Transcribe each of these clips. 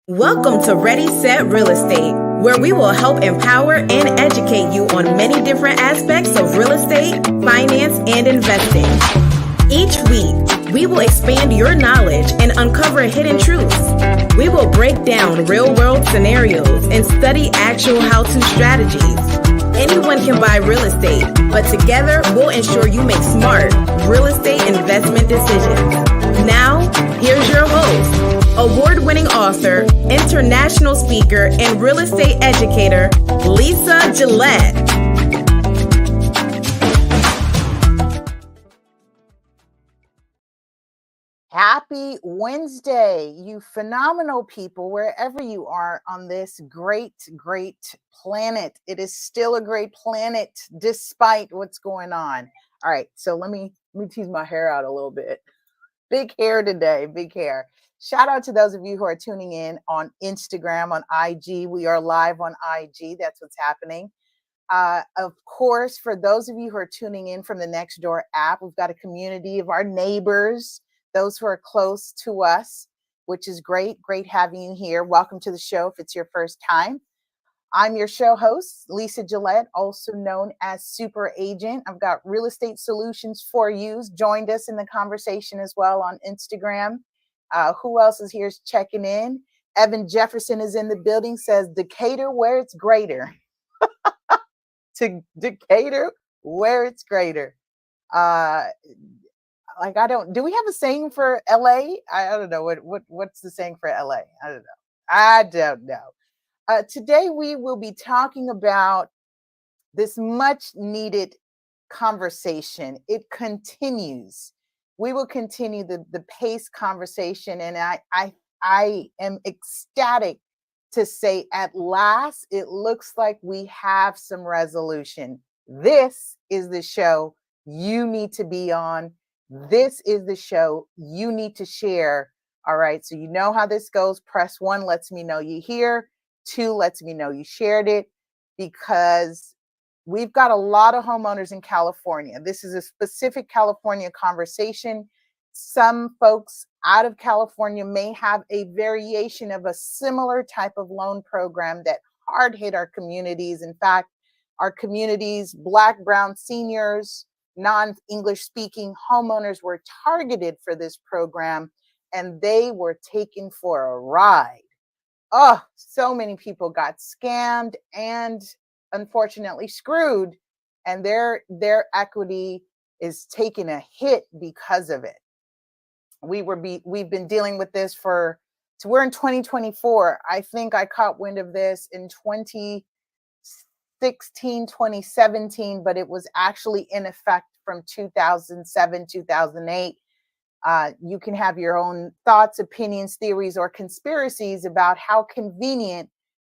Welcome to Ready, Set, Real Estate, where we will help empower and educate you on many different aspects of real estate, finance, and investing. Each week, we will expand your knowledge and uncover hidden truths. We will break down real-world scenarios and study actual how-to strategies. Anyone can buy real estate, but together we'll ensure you make smart real estate investment decisions. Now, here's your host, award-winning author, international speaker, and real estate educator, Lisa Gillett. Happy Wednesday, you phenomenal people, wherever you are on this great planet. It is still a great planet despite what's going on. All right, so let me tease my hair out a little bit. Big hair today, big hair. Shout out to those of you who are tuning in on Instagram, on IG. We are live on IG. That's what's happening. Of course, for those of you who are tuning in from the Nextdoor app, we've got a community of our neighbors, those who are close to us, which is great. Great having you here. Welcome to the show if it's your first time. I'm your show host, Lisa Gillett, also known as Super Agent. I've got real estate solutions for you. Joined us in the conversation as well on Instagram. Who else is here checking in? Evan Jefferson is in the building, says Decatur where it's greater. To Decatur where it's greater. Do we have a saying for LA? I don't know. What's the saying for LA? I don't know. Today we will be talking about this much needed conversation. It continues. We will continue the PACE conversation, and I am ecstatic to say at last it looks like we have some resolution. This is the show you need to be on. This is the show you need to share. All right, so you know how this goes. Press 1 lets me know you hear. 2 lets me know you shared it, because we've got a lot of homeowners in California. This is a specific California conversation. Some folks out of California may have a variation of a similar type of loan program that hard hit our communities. In fact, our communities, Black, Brown, seniors, non-English speaking homeowners were targeted for this program, and they were taken for a ride. Oh, so many people got scammed and unfortunately screwed, and their equity is taking a hit because of it. We've been dealing with this so we're in 2024. I think I caught wind of this in 2016, 2017, but it was actually in effect from 2007, 2008. You can have your own thoughts, opinions, theories, or conspiracies about how convenient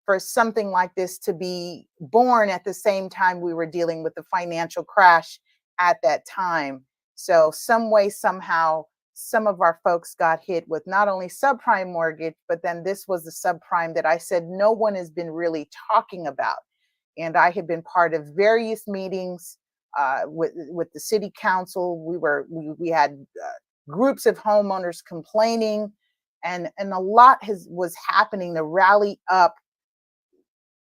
for something like this to be born at the same time we were dealing with the financial crash at that time. So some way, somehow, some of our folks got hit with not only subprime mortgage, but then this was the subprime that I said no one has been really talking about. And I had been part of various meetings with the city council. We had groups of homeowners complaining, and a lot was happening to rally up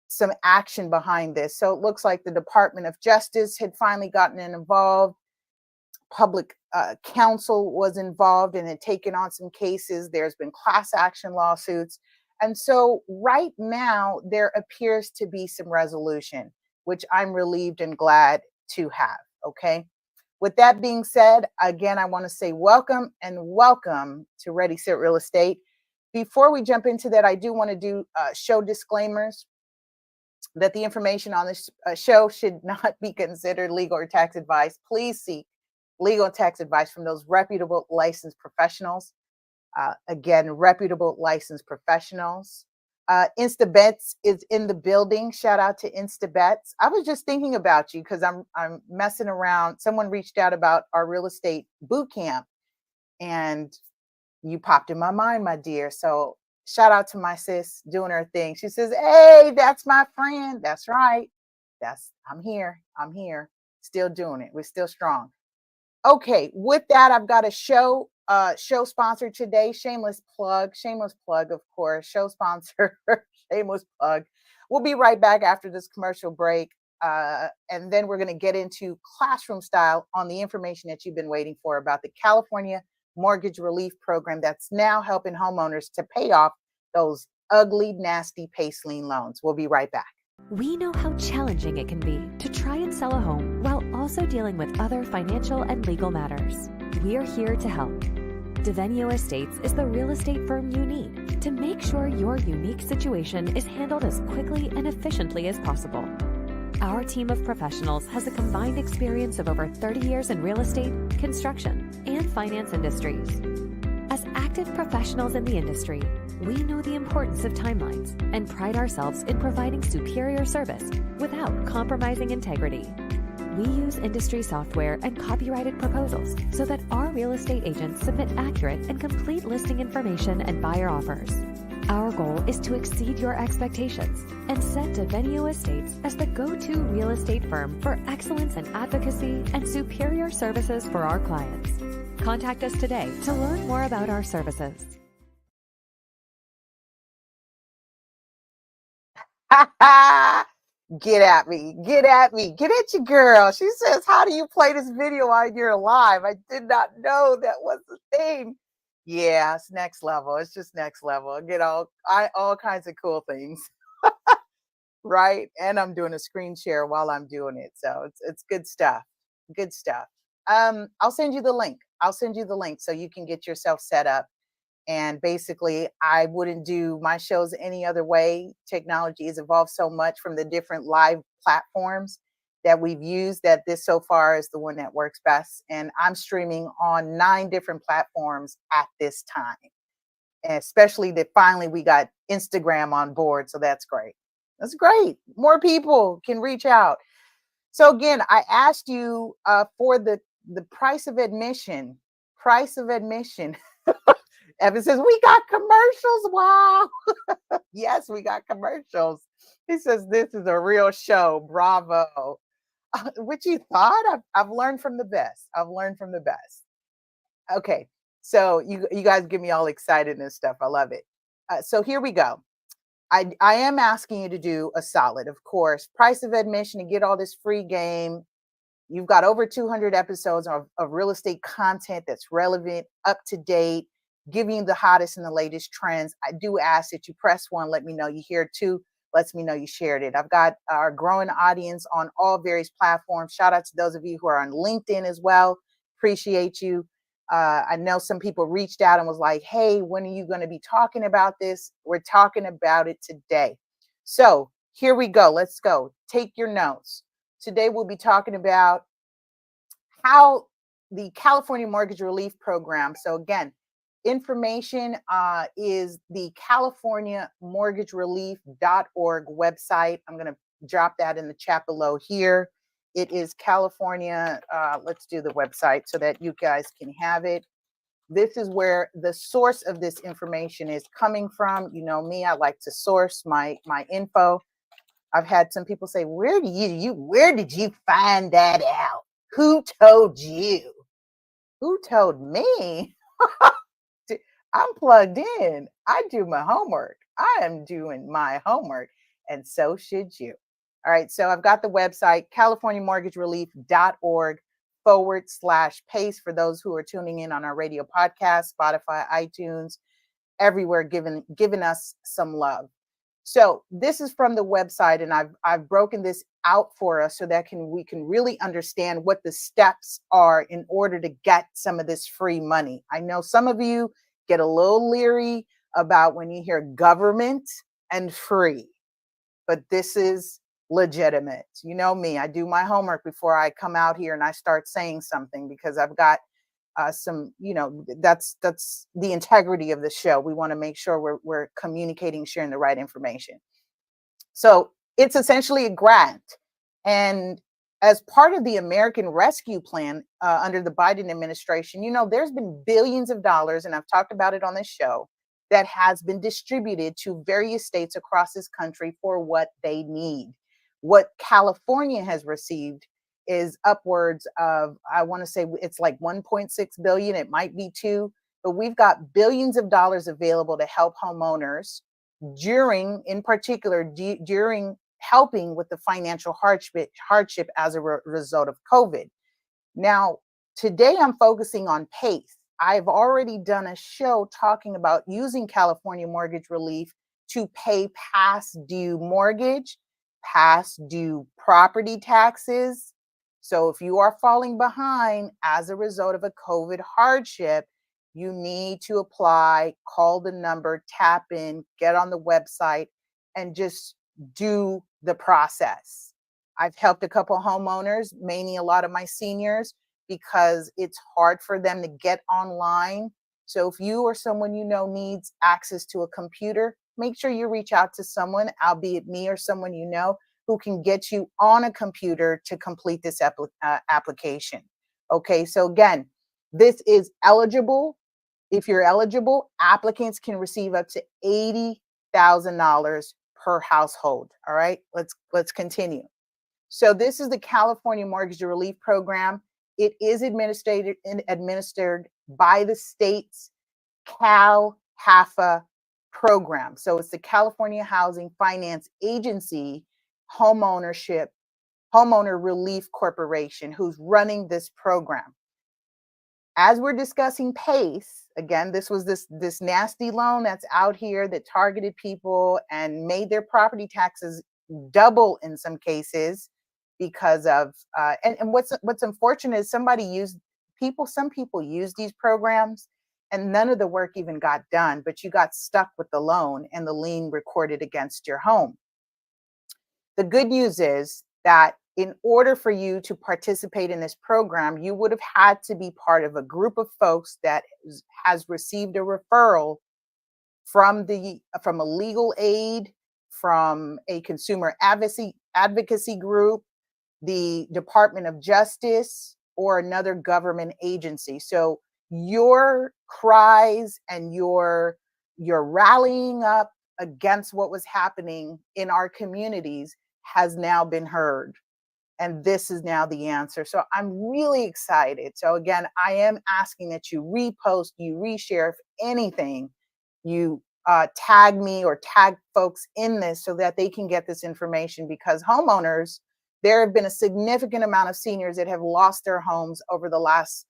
some action behind this. So it looks like the Department of Justice had finally gotten involved. Public counsel was involved and had taken on some cases. There's been class action lawsuits. And so right now there appears to be some resolution, which I'm relieved and glad to have. Okay. With that being said, again, I want to say welcome to Ready, Set, Real Estate. Before we jump into that, I do want to do show disclaimers that the information on this show should not be considered legal or tax advice. Please seek legal and tax advice from those reputable licensed professionals. Again, reputable licensed professionals. InstaBets is in the building. Shout out to InstaBets. I was just thinking about you because I'm messing around. Someone reached out about our real estate boot camp, and you popped in my mind, my dear. So shout out to my sis doing her thing. She says, "Hey, that's my friend." That's right. I'm here. Still doing it. We're still strong. Okay, with that, I've got a show show sponsor today, shameless plug, of course, show sponsor, shameless plug. We'll be right back after this commercial break. And then we're going to get into classroom style on the information that you've been waiting for about the California Mortgage Relief Program that's now helping homeowners to pay off those ugly, nasty PACE lien loans. We'll be right back. We know how challenging it can be to try and sell a home while also dealing with other financial and legal matters. We're here to help. Devenio Estates is the real estate firm you need to make sure your unique situation is handled as quickly and efficiently as possible. Our team of professionals has a combined experience of over 30 years in real estate, construction, and finance industries. As active professionals in the industry, we know the importance of timelines and pride ourselves in providing superior service without compromising integrity. We use industry software and copyrighted proposals so that our real estate agents submit accurate and complete listing information and buyer offers. Our goal is to exceed your expectations and set Devenio Estates as the go-to real estate firm for excellence in advocacy and superior services for our clients. Contact us today to learn more about our services. Get at me, get at me, get at you, girl. She says, how do you play this video while you're live? I did not know that was the thing. Yeah, it's next level. It's just next level. I get all kinds of cool things. Right? And I'm doing a screen share while I'm doing it. So it's good stuff. Good stuff. I'll send you the link. So you can get yourself set up. And basically, I wouldn't do my shows any other way. Technology has evolved so much from the different live platforms that we've used that this so far is the one that works best. And I'm streaming on 9 different platforms at this time. And especially that finally we got Instagram on board. So that's great. That's great. More people can reach out. So again, I asked you for the price of admission. Evan says, we got commercials. Wow. Yes, we got commercials. He says, this is a real show. Bravo. What you thought? I've learned from the best. Okay. So you guys get me all excited and stuff. I love it. So here we go. I am asking you to do a solid, of course. Price of admission to get all this free game. You've got over 200 episodes of real estate content that's relevant, up to date, giving you the hottest and the latest trends. I do ask that you press 1, let me know you hear 2, lets me know you shared it. I've got our growing audience on all various platforms. Shout out to those of you who are on LinkedIn as well. Appreciate you. I know some people reached out and was like, hey, when are you going to be talking about this? We're talking about it today. So here we go. Let's go. Take your notes. Today we'll be talking about how the California Mortgage Relief Program. So again, information is the californiamortgagerelief.org website. I'm going to drop that in the chat below here. It is California. Let's do the website so that you guys can have it. This is where the source of this information is coming from. You know me, I like to source my info. I've had some people say, where did you find that out? Who told you? Who told me? I'm plugged in. I do my homework. I am doing my homework, and so should you. All right, so I've got the website, californiamortgagerelief.org/PACE for those who are tuning in on our radio podcast, Spotify, iTunes, everywhere, giving us some love. So this is from the website, and I've broken this out for us so that we can really understand what the steps are in order to get some of this free money. I know some of you get a little leery about when you hear government and free, but this is legitimate. You know me, I do my homework before I come out here and I start saying something because I've got some, that's the integrity of the show. We want to make sure we're communicating, sharing the right information. So it's essentially a grant. And as part of the American Rescue Plan under the Biden administration, there's been billions of dollars, and I've talked about it on this show, that has been distributed to various states across this country for what they need. What California has received is upwards of, I want to say it's like 1.6 billion. It might be 2 but we've got billions of dollars available to help homeowners in particular, during helping with the financial hardship as a result of COVID. Now, today I'm focusing on PACE. I've already done a show talking about using California mortgage relief to pay past due mortgage, past due property taxes. So if you are falling behind as a result of a COVID hardship, you need to apply, call the number, tap in, get on the website, and just do the process. I've helped a couple homeowners, mainly a lot of my seniors, because it's hard for them to get online. So if you or someone you know needs access to a computer, make sure you reach out to someone, albeit me or someone you know, who can get you on a computer to complete this application. Okay, so again, this is eligible. If you're eligible, applicants can receive up to $80,000 per household. All right, let's continue. So this is the California Mortgage Relief Program. It is administered by the state's CalHFA program. So it's the California Housing Finance Agency Homeowner Relief Corporation who's running this program. As we're discussing PACE, again, this was this nasty loan that's out here that targeted people and made their property taxes double in some cases because of and what's unfortunate is some people use these programs and none of the work even got done, but you got stuck with the loan and the lien recorded against your home. The good news is that in order for you to participate in this program, you would have had to be part of a group of folks that has received a referral from a legal aid, from a consumer advocacy group, the Department of Justice, or another government agency. So your cries and your rallying up against what was happening in our communities has now been heard. And this is now the answer. So I'm really excited. So again, I am asking that you repost, you reshare, if anything, you tag me or tag folks in this so that they can get this information, because homeowners, there have been a significant amount of seniors that have lost their homes over the last,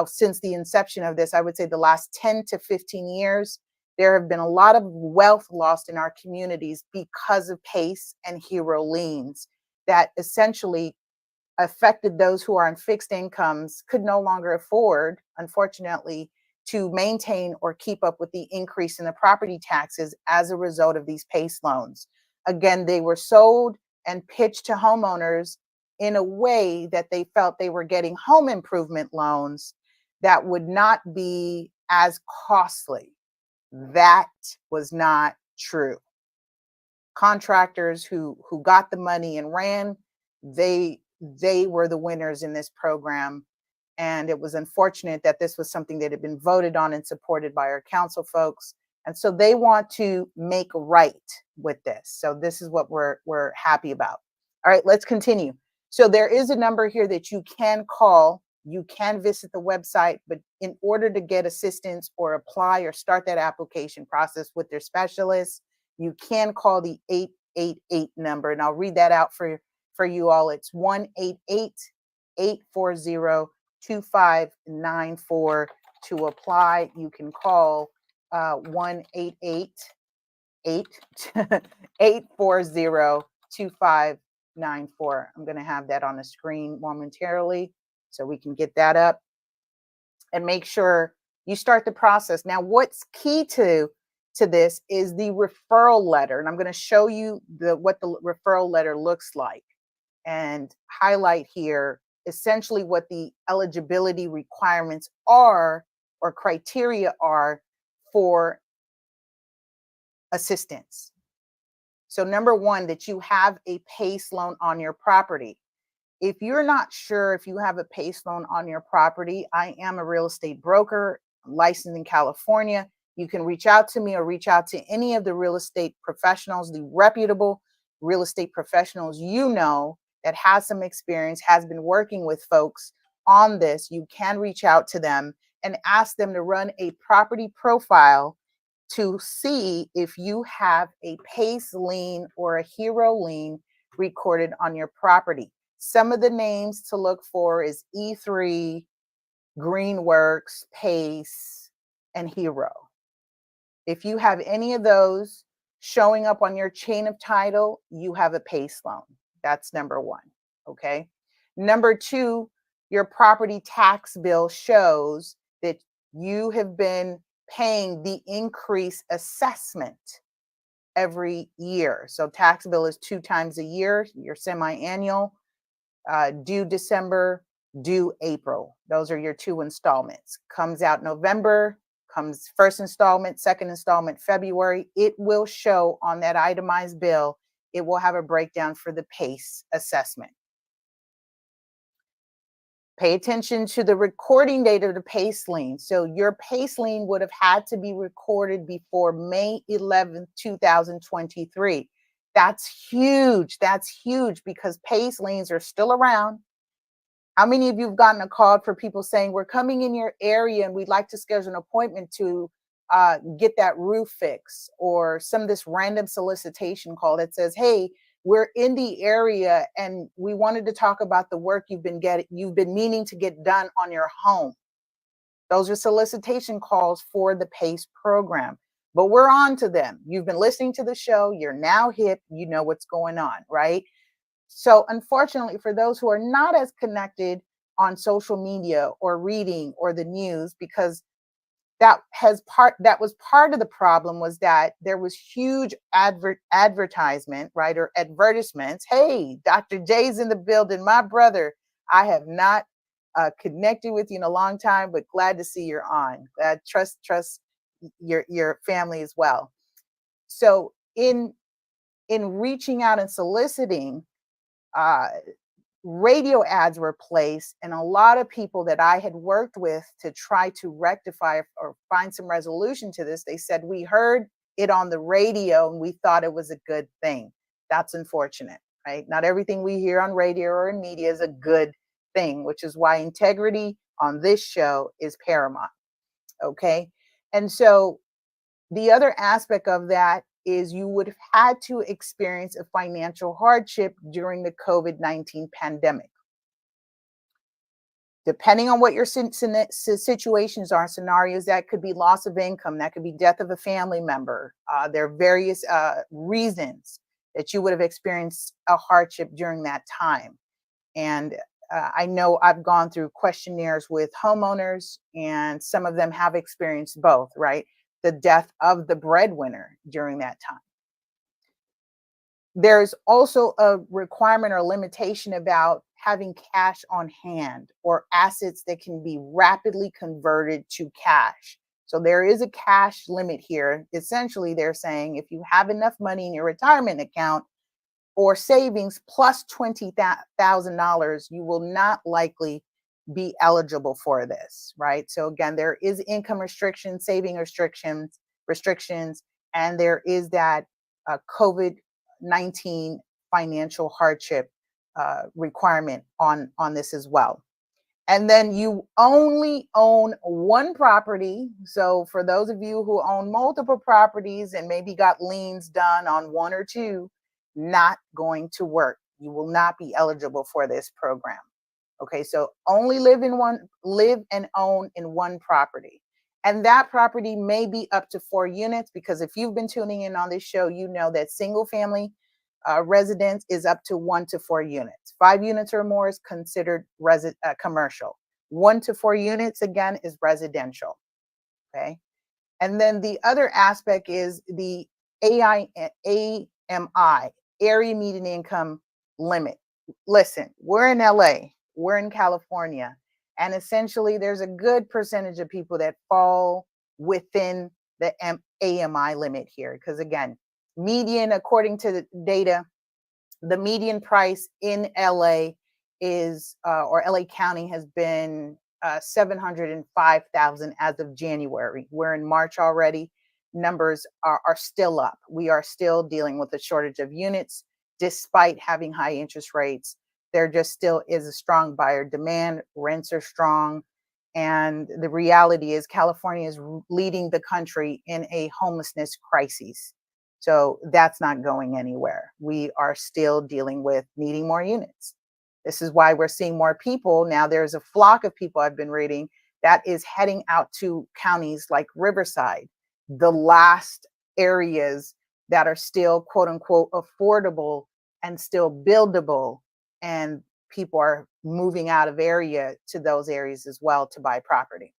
since the inception of this, I would say the last 10 to 15 years. There have been a lot of wealth lost in our communities because of PACE and HERO liens that essentially affected those who are on fixed incomes, could no longer afford, unfortunately, to maintain or keep up with the increase in the property taxes as a result of these PACE loans. Again, they were sold and pitched to homeowners in a way that they felt they were getting home improvement loans that would not be as costly. That was not true. Contractors who got the money and ran, they were the winners in this program. And it was unfortunate that this was something that had been voted on and supported by our council folks. And so they want to make right with this. So this is what we're happy about. All right, let's continue. So there is a number here that you can call. You can visit the website, but in order to get assistance or apply or start that application process with their specialists, you can call the 888 number. And I'll read that out for you all. It's 1-888-840-2594 to apply. You can call 1-888-840-2594. I'm going to have that on the screen momentarily so we can get that up and make sure you start the process. Now, what's key to this is the referral letter. And I'm going to show you what the referral letter looks like and highlight here essentially what the eligibility requirements are or criteria are for assistance. So number one, that you have a PACE loan on your property. If you're not sure if you have a PACE loan on your property, I am a real estate broker, licensed in California. You can reach out to me or reach out to any of the real estate professionals, the reputable real estate professionals you know that has some experience, has been working with folks on this. You can reach out to them and ask them to run a property profile to see if you have a PACE lien or a HERO lien recorded on your property. Some of the names to look for is E3, Greenworks, PACE, and HERO. If you have any of those showing up on your chain of title, you have a PACE loan. That's number one, okay? Number two, your property tax bill shows that you have been paying the increased assessment every year. So tax bill is 2 times a year, your semi-annual, due December, due April. Those are your 2 installments. Comes out November, comes first installment, second installment, February. It will show on that itemized bill. It will have a breakdown for the PACE assessment. Pay attention to the recording date of the PACE lien. So your PACE lien would have had to be recorded before May 11th, 2023. That's huge. That's huge because PACE liens are still around. How many of you have gotten a call for people saying, we're coming in your area and we'd like to schedule an appointment to get that roof fix, or some of this random solicitation call that says, hey, we're in the area and we wanted to talk about the work you've been meaning to get done on your home. Those are solicitation calls for the PACE program, but we're on to them. You've been listening to the show. You're now hip. You know what's going on, right? So unfortunately, for those who are not as connected on social media or reading or the news, because that was part of the problem, was that there was huge advertisement, right? Or advertisements. Hey, Dr. J's in the building, my brother. I have not connected with you in a long time, but glad to see you're on. Trust your family as well. So in reaching out and soliciting, radio ads were placed, and a lot of people that I had worked with to try to rectify or find some resolution to this, they said, we heard it on the radio and we thought it was a good thing. That's unfortunate, right? Not everything we hear on radio or in media is a good thing, which is why integrity on this show is paramount, okay? And so the other aspect of that is you would have had to experience a financial hardship during the COVID-19 pandemic. Depending on what your situations are, scenarios, that could be loss of income, that could be death of a family member. There are various reasons that you would have experienced a hardship during that time. And I know I've gone through questionnaires with homeowners, and some of them have experienced both, right? The death of the breadwinner during that time. There's also a requirement or limitation about having cash on hand or assets that can be rapidly converted to cash. So there is a cash limit here. Essentially, they're saying if you have enough money in your retirement account or savings plus $20,000, you will not likely be eligible for this, right? So again, there is income restrictions, saving restrictions, and there is that COVID-19 financial hardship requirement on this as well. And then you only own one property. So for those of you who own multiple properties and maybe got liens done on one or two, not going to work. You will not be eligible for this program. Okay, so only live and own in one property. And that property may be up to 4 units, because if you've been tuning in on this show, you know that single family residence is up to 1 to 4 units. 5 units or more is considered commercial. 1 to 4 units, again, is residential. Okay, and then the other aspect is the AMI, area median income limit. Listen, we're in LA. We're in California, and essentially there's a good percentage of people that fall within the AMI limit here. Because again, median, according to the data, the median price in LA is, or LA County has been $705,000 as of January. We're in March already. Numbers are still up. We are still dealing with a shortage of units, despite having high interest rates. There just still is a strong buyer demand. Rents are strong. And the reality is California is leading the country in a homelessness crisis. So that's not going anywhere. We are still dealing with needing more units. This is why we're seeing more people. Now there's a flock of people I've been reading that is heading out to counties like Riverside, the last areas that are still quote unquote affordable and still buildable. And people are moving out of area to those areas as well to buy property.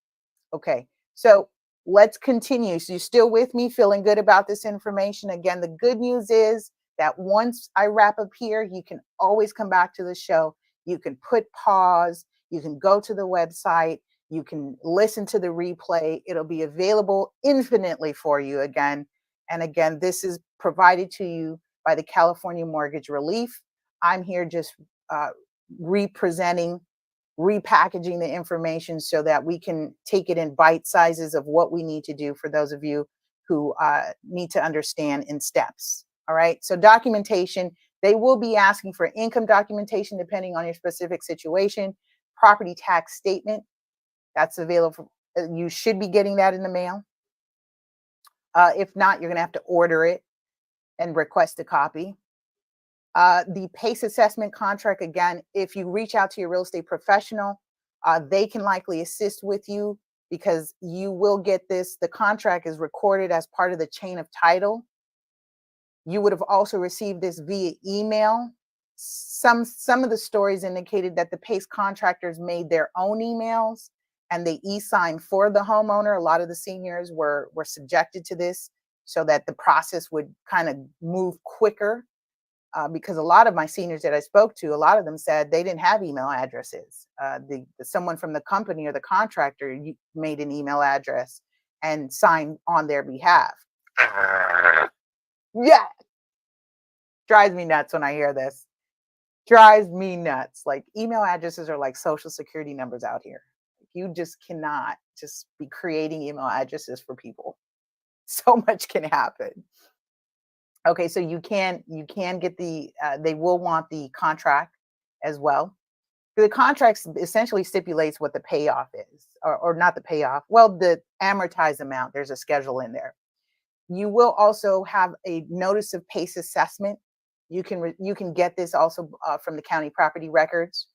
Okay, so let's continue. So you still with me, feeling good about this information? Again, the good news is that once I wrap up here, you can always come back to the show. You can put pause, you can go to the website, you can listen to the replay. It'll be available infinitely for you again. And again, this is provided to you by the California Mortgage Relief. I'm here just representing, repackaging the information so that we can take it in bite sizes of what we need to do for those of you who need to understand in steps. All right. So documentation, they will be asking for income documentation depending on your specific situation. Property tax statement, that's available. You should be getting that in the mail. If not, you're going to have to order it and request a copy. The PACE assessment contract, again, if you reach out to your real estate professional, they can likely assist with you because you will get this. The contract is recorded as part of the chain of title. You would have also received this via email. Some of the stories indicated that the PACE contractors made their own emails and they e-signed for the homeowner. A lot of the seniors were subjected to this so that the process would kind of move quicker. Because a lot of my seniors that I spoke to, a lot of them said they didn't have email addresses. Someone from the company or the contractor made an email address and signed on their behalf. Yeah, drives me nuts when I hear this. Drives me nuts. Like email addresses are like social security numbers out here. You just cannot just be creating email addresses for people. So much can happen. Okay, so you can get the, they will want the contract as well. The contract essentially stipulates what the payoff is, or not the payoff, well, the amortized amount, there's a schedule in there. You will also have a notice of PACE assessment. You can get this also from the county property records.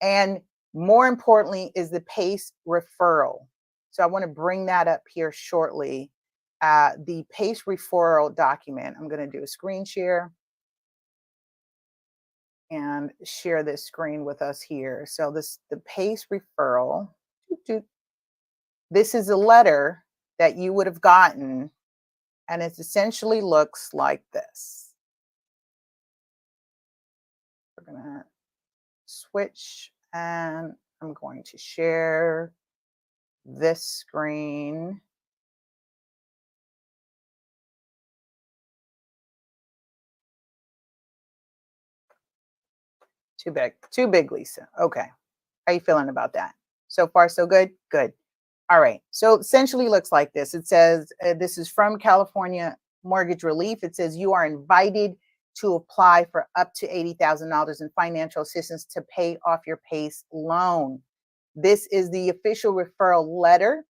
And more importantly is the PACE referral. So I want to bring that up here shortly. The PACE referral document. I'm going to do a screen share and share this screen with us here. So the PACE referral. This is a letter that you would have gotten, and it essentially looks like this. We're going to switch, and I'm going to share this screen. Too big, Lisa. Okay. How you feeling about that? So far, so good? Good. All right. So essentially looks like this. It says, this is from California Mortgage Relief. It says you are invited to apply for up to $80,000 in financial assistance to pay off your PACE loan. This is the official referral letter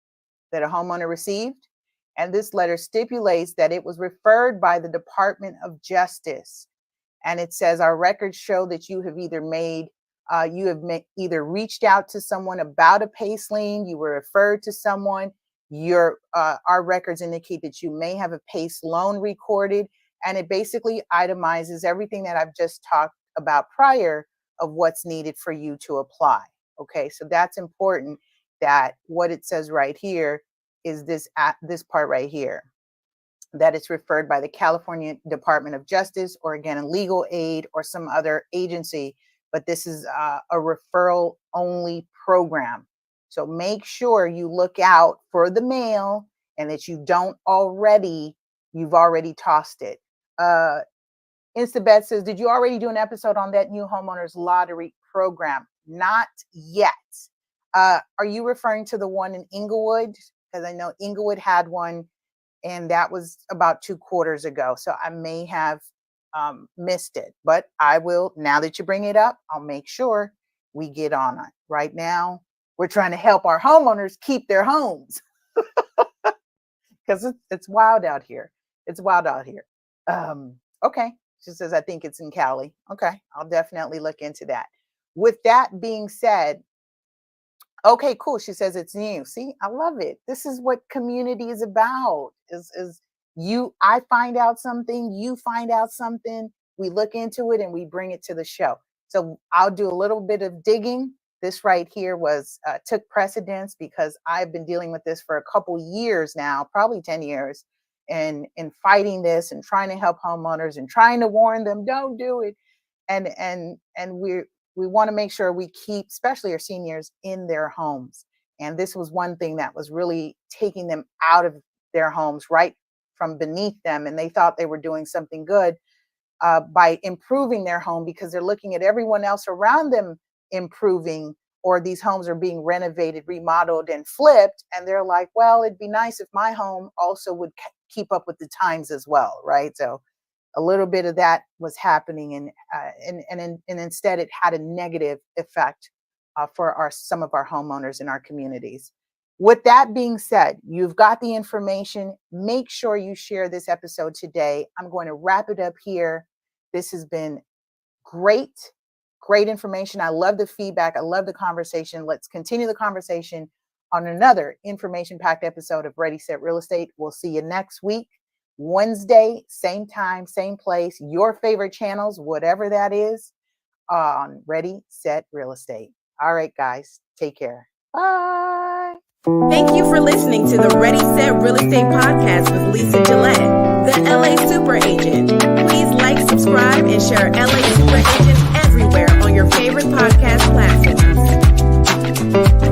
that a homeowner received. And this letter stipulates that it was referred by the Department of Justice. And it says our records show that you have either either reached out to someone about a PACE lien, you were referred to someone, our records indicate that you may have a PACE loan recorded, and it basically itemizes everything that I've just talked about prior of what's needed for you to apply. Okay, so that's important, that what it says right here is this part right here, that it's referred by the California Department of Justice, or again, a legal aid or some other agency, but this is a referral only program. So make sure you look out for the mail and that you've already tossed it. Instabet says, did you already do an episode on that new homeowners lottery program? Not yet. Are you referring to the one in Inglewood? Because I know Inglewood had one, and that was about 2 quarters ago. So I may have missed it, but I will, now that you bring it up, I'll make sure we get on it. Right now, We're trying to help our homeowners keep their homes because it's wild out here. It's wild out here. Okay. She says, I think it's in Cali. Okay. I'll definitely look into that. With that being said, okay, cool. She says it's new. See, I love it. This is what community is about. I find out something, you find out something, we look into it and we bring it to the show. So I'll do a little bit of digging. This right here took precedence because I've been dealing with this for a couple years now, probably 10 years, and fighting this and trying to help homeowners and trying to warn them, don't do it. And we want to make sure we keep, especially our seniors, in their homes. And this was one thing that was really taking them out of their homes, right from beneath them. And they thought they were doing something good by improving their home because they're looking at everyone else around them improving, or these homes are being renovated, remodeled, and flipped. And they're like, well, it'd be nice if my home also would keep up with the times as well, right? So a little bit of that was happening, and instead it had a negative effect for some of our homeowners in our communities. With that being said, you've got the information. Make sure you share this episode today. I'm going to wrap it up here. This has been great information. I love the feedback. I love the conversation. Let's continue the conversation on another information-packed episode of Ready, Set, Real Estate. We'll see you next week. Wednesday, same time, same place, your favorite channels, whatever that is, on Ready, Set, Real Estate. All right, guys, take care. Bye. Thank you for listening to the Ready, Set, Real Estate podcast with Lisa Gillett, the LA Super Agent. Please like, subscribe, and share LA Super Agent everywhere on your favorite podcast platforms.